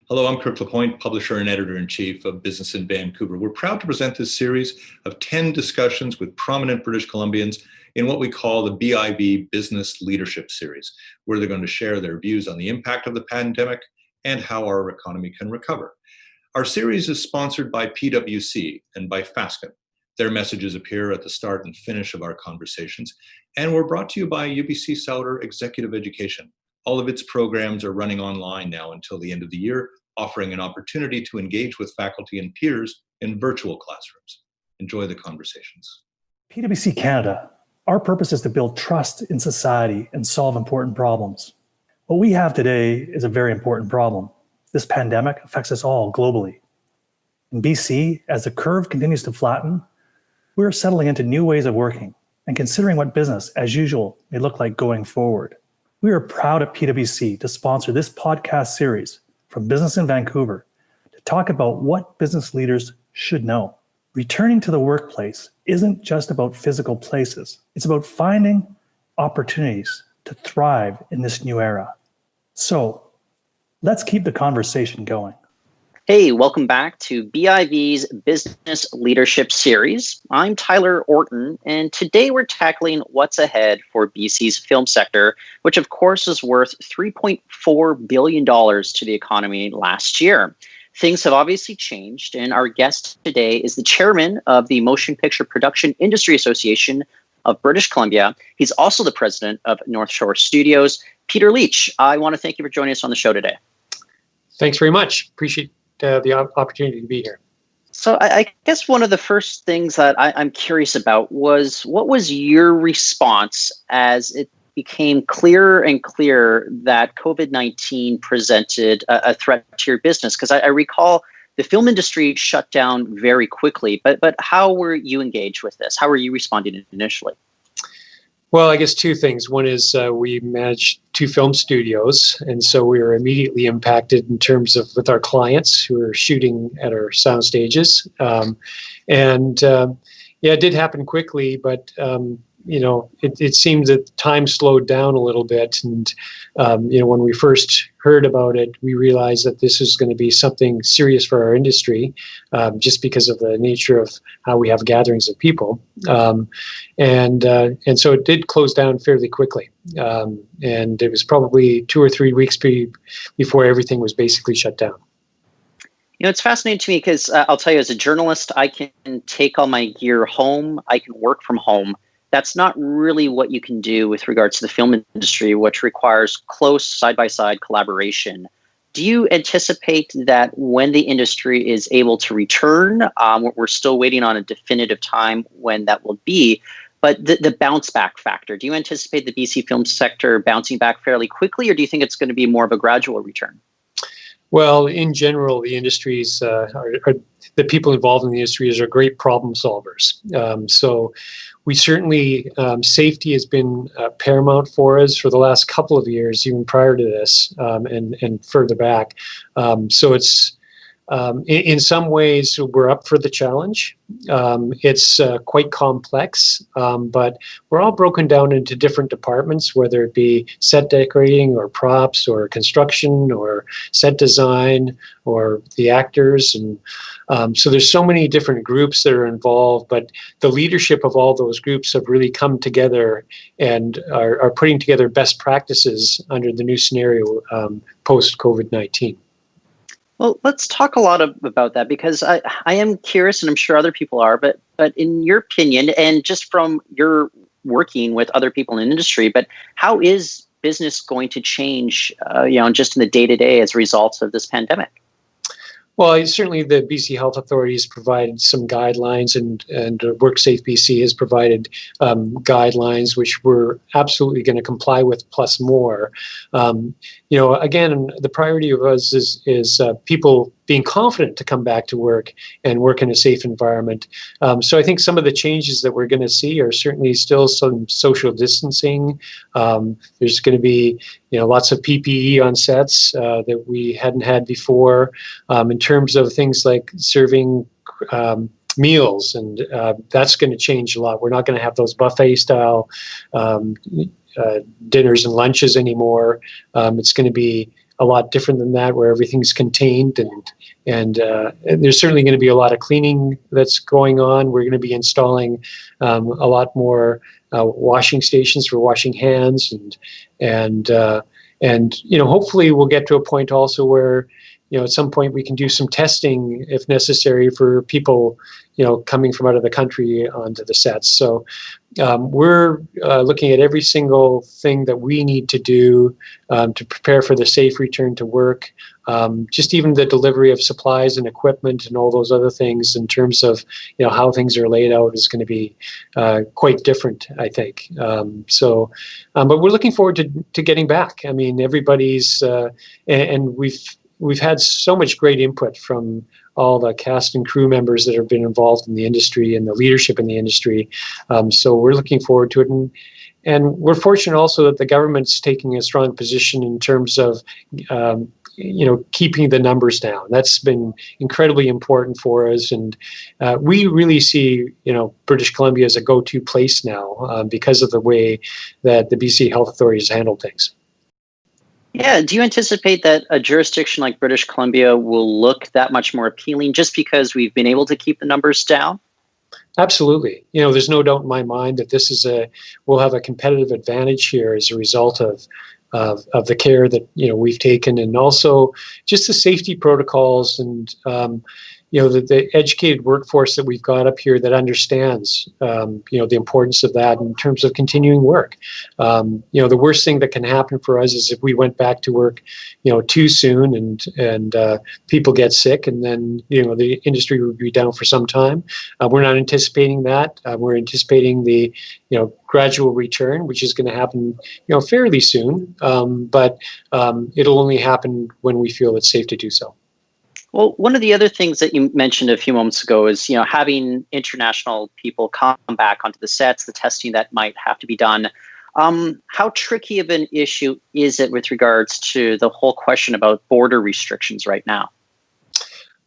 Hello, I'm Kirk LaPointe, publisher and editor-in-chief of Business in Vancouver. We're proud to present this series of 10 discussions with prominent British Columbians in what we call the BIV Business Leadership Series, where they're going to share their views on the impact of the pandemic and how our economy can recover. Our series is sponsored by PwC and by Fasken. Their messages appear at the start and finish of our conversations, and we're brought to you by UBC Sauder Executive Education. All of its programs are running online now until the end of the year, offering an opportunity to engage with faculty and peers in virtual classrooms. Enjoy the conversations. PwC Canada, our purpose is to build trust in society and solve important problems. What we have today is a very important problem. This pandemic affects us all globally. In BC, as the curve continues to flatten, we're settling into new ways of working and considering what business as usual may look like going forward. We are proud at PwC to sponsor this podcast series from Business in Vancouver to talk about what business leaders should know. Returning to the workplace isn't just about physical places. It's about finding opportunities to thrive in this new era. So let's keep the conversation going. Hey, welcome back to BIV's Business Leadership Series. I'm Tyler Orton, and today we're tackling what's ahead for BC's film sector, which of course is worth $3.4 billion to the economy last year. Things have obviously changed, and our guest today is the chairman of the Motion Picture Production Industry Association of British Columbia. He's also the president of North Shore Studios. Peter Leitch, I want to thank you for joining us on the show today. Thanks very much. Appreciate the opportunity to be here. So I guess one of the first things that I'm curious about was, what was your response as it became clearer and clearer that COVID-19 presented a threat to your business? Because I recall the film industry shut down very quickly, but how were you engaged with this? How were you responding initially? Well, I guess two things. One is we manage two film studios, and so we were immediately impacted in terms of with our clients who are shooting at our sound stages. It did happen quickly, but it seemed that time slowed down a little bit. And, when we first heard about it, we realized that this is going to be something serious for our industry, just because of the nature of how we have gatherings of people. And so it did close down fairly quickly. And it was probably 2 or 3 weeks before everything was basically shut down. It's fascinating to me because I'll tell you, as a journalist, I can take all my gear home. I can work from home. That's not really what you can do with regards to the film industry, which requires close side-by-side collaboration. Do you anticipate that when the industry is able to return, we're still waiting on a definitive time when that will be, but the bounce back factor, do you anticipate the BC film sector bouncing back fairly quickly, or do you think it's going to be more of a gradual return? Well, in general, the industries the people involved in the industries are great problem solvers. So we certainly, safety has been paramount for us for the last couple of years, even prior to this, and further back. So it's in some ways we're up for the challenge. It's quite complex, but we're all broken down into different departments, whether it be set decorating or props or construction or set design or the actors. And so there's so many different groups that are involved, but the leadership of all those groups have really come together and are putting together best practices under the new scenario post-COVID-19. Well, let's talk a lot about that, because I am curious, and I'm sure other people are, but in your opinion, and just from your working with other people in the industry, but how is business going to change, just in the day-to-day as a result of this pandemic? Well, certainly the BC Health Authority has provided some guidelines, and WorkSafe BC has provided guidelines which we're absolutely going to comply with, plus more. Again, the priority of us is people being confident to come back to work and work in a safe environment. So I think some of the changes that we're going to see are certainly still some social distancing. There's going to be lots of PPE on sets that we hadn't had before, in terms of things like serving meals, and that's going to change a lot. We're not going to have those buffet style dinners and lunches anymore. It's going to be a lot different than that, where everything's contained, and there's certainly going to be a lot of cleaning that's going on. We're going to be installing a lot more washing stations for washing hands, and hopefully we'll get to a point also where at some point we can do some testing if necessary for people coming from out of the country onto the sets. So we're looking at every single thing that we need to do to prepare for the safe return to work. Just even the delivery of supplies and equipment and all those other things in terms of how things are laid out is going to be quite different, I think. But we're looking forward to getting back. I mean, everybody's and we've had so much great input from all the cast and crew members that have been involved in the industry and the leadership in the industry. So we're looking forward to it. And we're fortunate also that the government's taking a strong position in terms of, keeping the numbers down. That's been incredibly important for us. And we really see, British Columbia as a go-to place now because of the way that the BC Health Authority has handled things. Yeah. Do you anticipate that a jurisdiction like British Columbia will look that much more appealing just because we've been able to keep the numbers down? Absolutely. There's no doubt in my mind that we'll have a competitive advantage here as a result of the care that we've taken, and also just the safety protocols and the educated workforce that we've got up here that understands the importance of that in terms of continuing work. The worst thing that can happen for us is if we went back to work too soon and people get sick, and then the industry would be down for some time. We're not anticipating that. We're anticipating the gradual return, which is going to happen fairly soon, but it'll only happen when we feel it's safe to do so. Well, one of the other things that you mentioned a few moments ago is, having international people come back onto the sets, the testing that might have to be done. How tricky of an issue is it with regards to the whole question about border restrictions right now?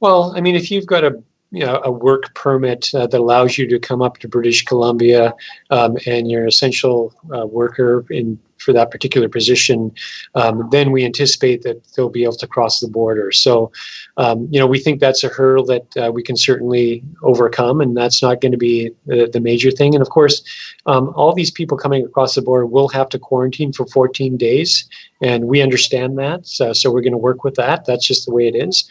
Well, I mean, if you've got a work permit that allows you to come up to British Columbia and you're an essential worker for that particular position, then we anticipate that they'll be able to cross the border. So, we think that's a hurdle that we can certainly overcome, and that's not going to be the major thing. And of course, all these people coming across the border will have to quarantine for 14 days, and we understand that. So we're going to work with that. That's just the way it is.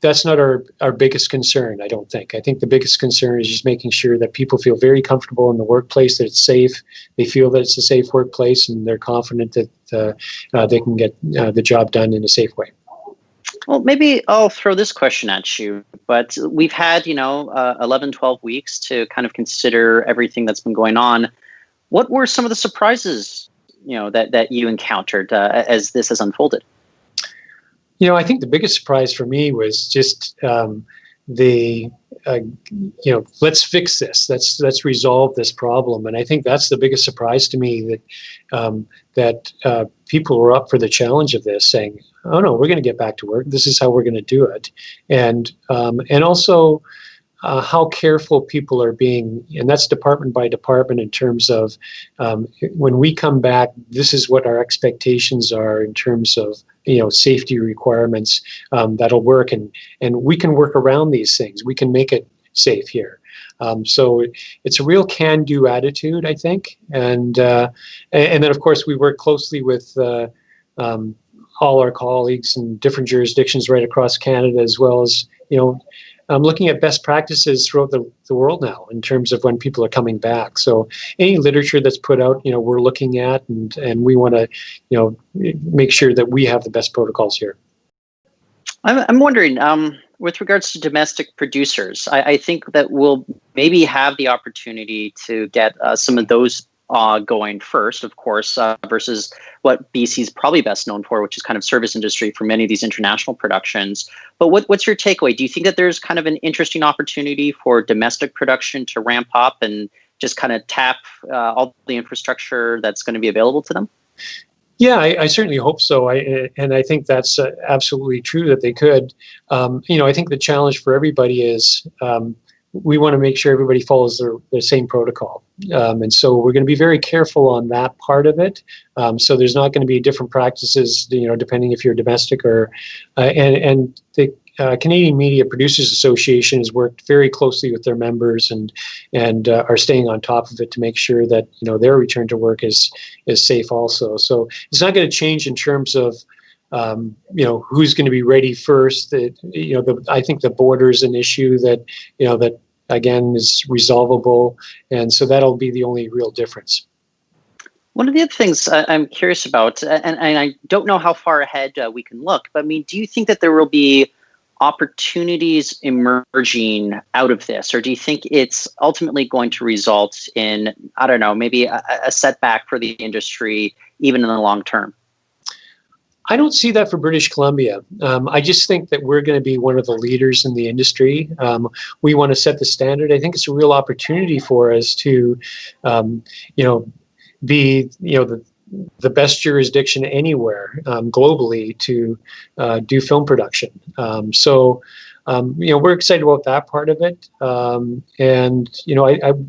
That's not our biggest concern, I don't think. I think the biggest concern is just making sure that people feel very comfortable in the workplace, that it's safe, they feel that it's a safe workplace, and they're confident that they can get the job done in a safe way. Well, maybe I'll throw this question at you, but we've had, 11, 12 weeks to kind of consider everything that's been going on. What were some of the surprises, that you encountered as this has unfolded? I think the biggest surprise for me was just let's fix this. Let's resolve this problem. And I think that's the biggest surprise to me, that people were up for the challenge of this, saying, "Oh no, we're going to get back to work. This is how we're going to do it." And also how careful people are being, and that's department by department in terms of when we come back, this is what our expectations are in terms of safety requirements that'll work, and we can work around these things. We can make it safe here. So it's a real can-do attitude, I think, and then of course we work closely with all our colleagues in different jurisdictions right across Canada, as well as looking at best practices throughout the world now in terms of when people are coming back. So any literature that's put out, we're looking at, and we want to, make sure that we have the best protocols here. I'm wondering, with regards to domestic producers, I think that we'll maybe have the opportunity to get some of those going first, of course, versus what BC's probably best known for, which is kind of service industry for many of these international productions. But what's your takeaway? Do you think that there's kind of an interesting opportunity for domestic production to ramp up and just kind of tap all the infrastructure that's going to be available to them? Yeah, I certainly hope so. I think that's absolutely true that they could. I think the challenge for everybody is we want to make sure everybody follows the same protocol. And so we're going to be very careful on that part of it. So there's not going to be different practices, depending if you're domestic or, and the Canadian Media Producers Association has worked very closely with their members and are staying on top of it to make sure that their return to work is safe also. So it's not going to change in terms of who's going to be ready first. I think the border is an issue that that again is resolvable, and so that'll be the only real difference. One of the other things I'm curious about, and I don't know how far ahead we can look, but I mean, do you think that there will be opportunities emerging out of this, or do you think it's ultimately going to result in, I don't know, maybe a setback for the industry, even in the long term? I don't see that for British Columbia. I just think that we're going to be one of the leaders in the industry. We want to set the standard. I think it's a real opportunity for us to, be the best jurisdiction anywhere globally to do film production. So we're excited about that part of it. And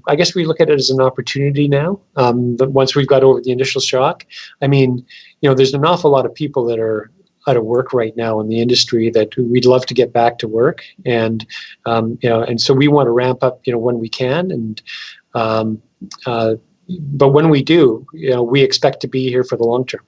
I guess we look at it as an opportunity now. But once we've got over the initial shock, I mean, there's an awful lot of people that are out of work right now in the industry that we'd love to get back to work, and and so we want to ramp up when we can, and but when we do, we expect to be here for the long term.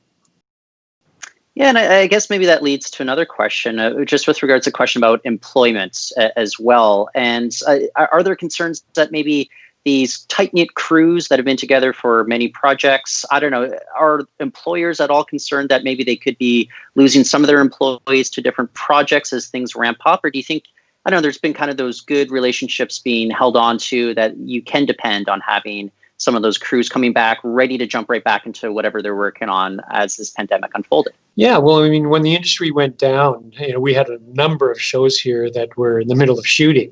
Yeah, and I guess maybe that leads to another question, just with regards to the question about employment as well. And are there concerns that maybe these tight-knit crews that have been together for many projects, I don't know, are employers at all concerned that maybe they could be losing some of their employees to different projects as things ramp up? Or do you think, I don't know, there's been kind of those good relationships being held on to that you can depend on having some of those crews coming back, ready to jump right back into whatever they're working on as this pandemic unfolded? Yeah, well, I mean, when the industry went down, we had a number of shows here that were in the middle of shooting.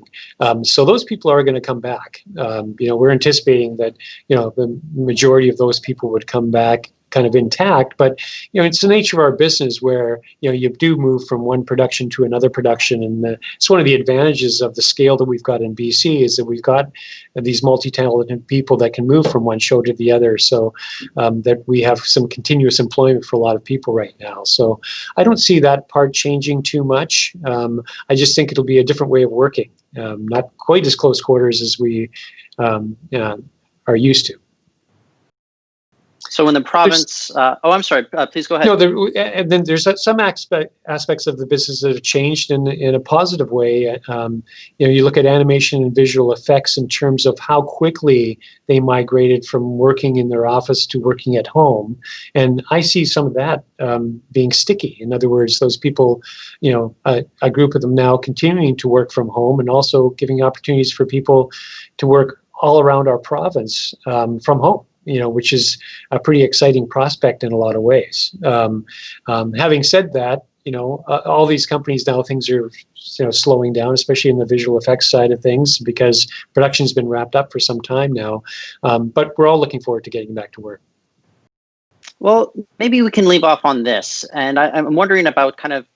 So those people are going to come back. We're anticipating that, the majority of those people would come back kind of intact, but it's the nature of our business where you do move from one production to another production, and it's one of the advantages of the scale that we've got in BC is that we've got these multi-talented people that can move from one show to the other, so that we have some continuous employment for a lot of people right now. So I don't see that part changing too much. I just think it'll be a different way of working, not quite as close quarters as we are used to. So when the province, I'm sorry, please go ahead. No, and then there's some aspects of the business that have changed in a positive way. You look at animation and visual effects in terms of how quickly they migrated from working in their office to working at home. And I see some of that being sticky. In other words, those people, a group of them now continuing to work from home, and also giving opportunities for people to work all around our province from home. Which is a pretty exciting prospect in a lot of ways. Having said that, all these companies now, things are slowing down, especially in the visual effects side of things, because production's been wrapped up for some time now. But we're all looking forward to getting back to work. Well, maybe we can leave off on this. And I'm wondering about kind of,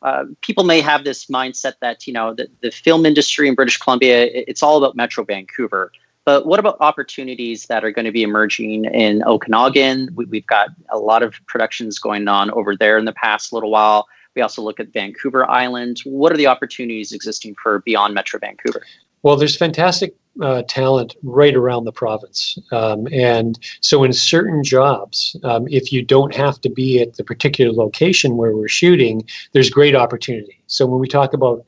people may have this mindset that, the film industry in British Columbia, it's all about Metro Vancouver. But what about opportunities that are going to be emerging in Okanagan? We've got a lot of productions going on over there in the past little while. We also look at Vancouver Island. What are the opportunities existing for beyond Metro Vancouver? Well, there's fantastic talent right around the province. And so in certain jobs, if you don't have to be at the particular location where we're shooting, there's great opportunity. So when we talk about,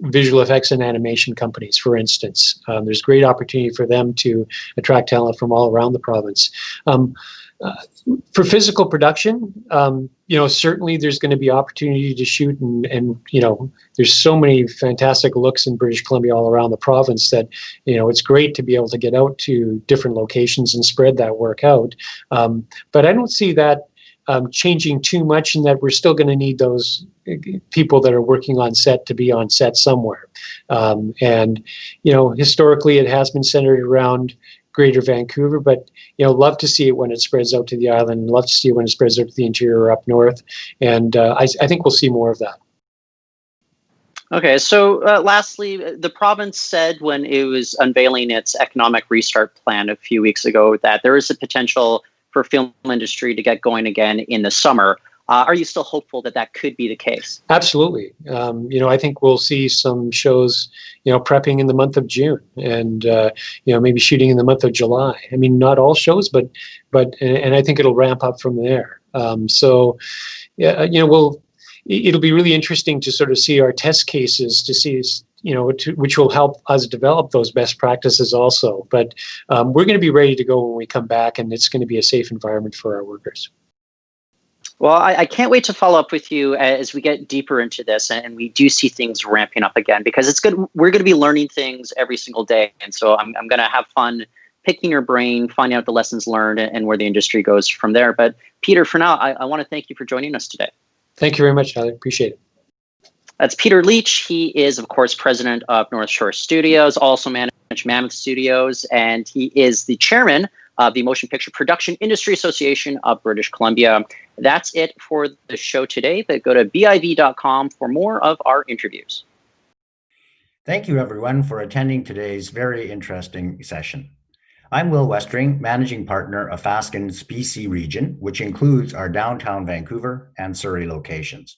visual effects and animation companies, for instance, there's great opportunity for them to attract talent from all around the province. For physical production, certainly there's going to be opportunity to shoot, and there's so many fantastic looks in British Columbia all around the province that it's great to be able to get out to different locations and spread that work out. But I don't see that changing too much, in that we're still going to need those people that are working on set to be on set somewhere. And historically it has been centered around Greater Vancouver, but love to see it when it spreads out to the island, love to see it when it spreads out to the interior or up north. And I think we'll see more of that. Okay, so lastly, the province said when it was unveiling its economic restart plan a few weeks ago that there is a potential for film industry to get going again in the summer. Are you still hopeful that that could be the case? Absolutely. I think we'll see some shows, prepping in the month of June, and maybe shooting in the month of July. I mean, not all shows, but and I think it'll ramp up from there. So, yeah, it'll be really interesting to sort of see our test cases to see, which will help us develop those best practices also. But we're going to be ready to go when we come back, and it's going to be a safe environment for our workers. Well, I can't wait to follow up with you as we get deeper into this and we do see things ramping up again, because it's good. We're going to be learning things every single day. And so I'm going to have fun picking your brain, finding out the lessons learned and where the industry goes from there. But Peter, for now, I want to thank you for joining us today. Thank you very much, Tyler. Appreciate it. That's Peter Leitch. He is, of course, president of North Shore Studios, also managed Mammoth Studios, and he is the chairman of the Motion Picture Production Industry Association of British Columbia. That's it for the show today, but go to biv.com for more of our interviews. Thank you, everyone, for attending today's very interesting session. I'm Will Westring, managing partner of Fasken's BC region, which includes our downtown Vancouver and Surrey locations.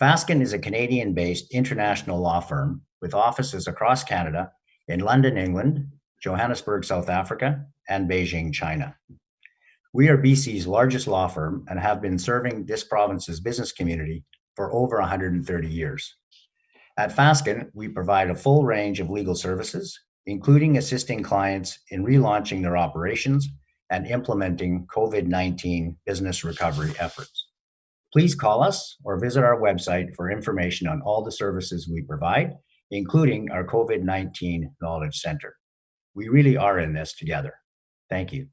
Fasken is a Canadian-based international law firm with offices across Canada in London, England, Johannesburg, South Africa, and Beijing, China. We are BC's largest law firm and have been serving this province's business community for over 130 years. At Fasken, we provide a full range of legal services, including assisting clients in relaunching their operations and implementing COVID-19 business recovery efforts. Please call us or visit our website for information on all the services we provide, including our COVID-19 Knowledge Center. We really are in this together. Thank you.